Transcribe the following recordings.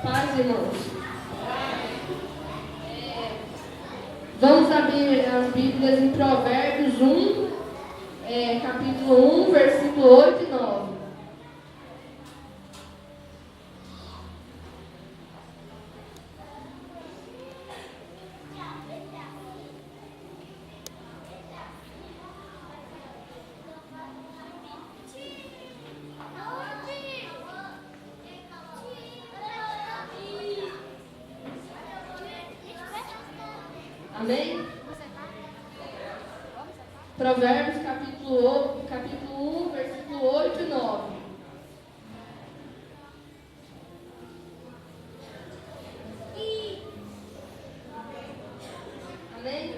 Paz, irmãos. Vamos abrir as Bíblias em Provérbios 1, capítulo 1, versículo 8 e 9. Amém? Provérbios capítulo 1, versículo 8 e 9. Amém?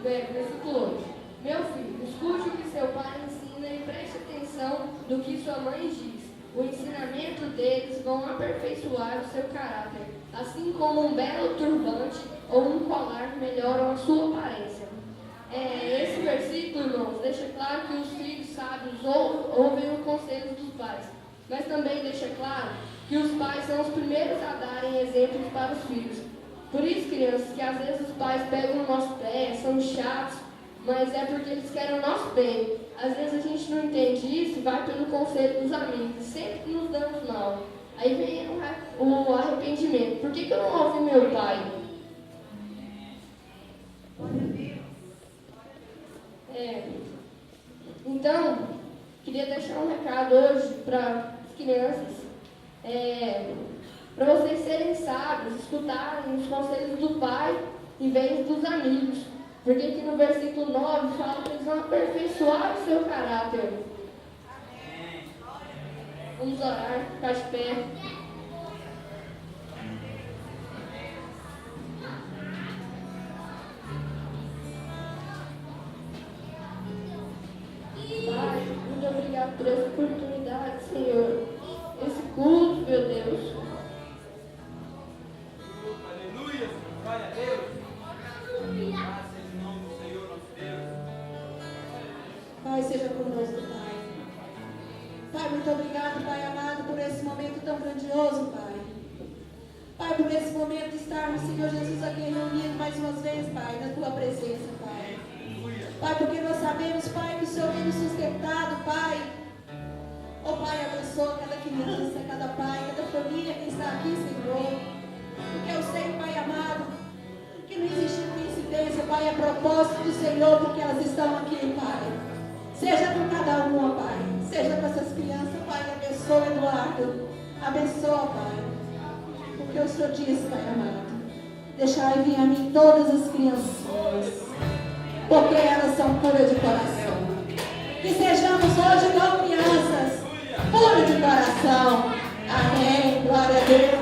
Versículo 8. Meu filho, escute o que seu pai ensina e preste atenção do que sua mãe diz. O ensinamento deles vão aperfeiçoar o seu caráter, assim como um belo turbante ou um colar melhoram a sua aparência. Esse versículo, irmãos, deixa claro que os filhos sábios ouvem o conselho dos pais, mas também deixa claro que os pais são os primeiros a darem exemplos para os filhos. Por isso, crianças, que às vezes os pais pegam o nosso pé, são chatos, mas é porque eles querem o nosso bem. Às vezes a gente não entende isso e vai pelo conselho dos amigos, sempre nos damos mal. Aí vem o arrependimento. Por que eu não ouvi meu pai? Então, queria deixar um recado hoje para as crianças, para vocês serem sábios, escutarem os conselhos do pai em vez dos amigos. Porque aqui no versículo 9 fala que eles vão aperfeiçoar o seu caráter. Vamos orar, ficar de pé. Pai, muito obrigado por essa oportunidade, Senhor. Esse culto, meu Deus. Aleluia, glória a Deus. Graças em nome do Senhor, nosso Deus. Pai, seja conosco, Pai. Pai, muito obrigado, Pai amado, por esse momento tão grandioso, Pai. Pai, por esse momento de estarmos, Senhor Jesus, aqui reunidos mais uma vez, Pai, na Tua presença, Pai. Pai, porque nós sabemos, Pai, que o Senhor tem nos sustentado, Pai. Oh, Pai, abençoa cada criança, cada pai, cada família que está aqui, Senhor. Porque eu sei, Pai amado, que não existe coincidência, Pai, a propósito do Senhor, porque elas estão aqui, Pai. Seja com cada uma, Pai. Seja com essas crianças, Pai. Abençoa, Eduardo. Abençoa, Pai. Porque o Senhor diz, Pai amado, deixai vir a mim todas as crianças, porque elas são puras de coração. Que sejamos hoje não crianças, puras de coração. Amém. Glória a Deus.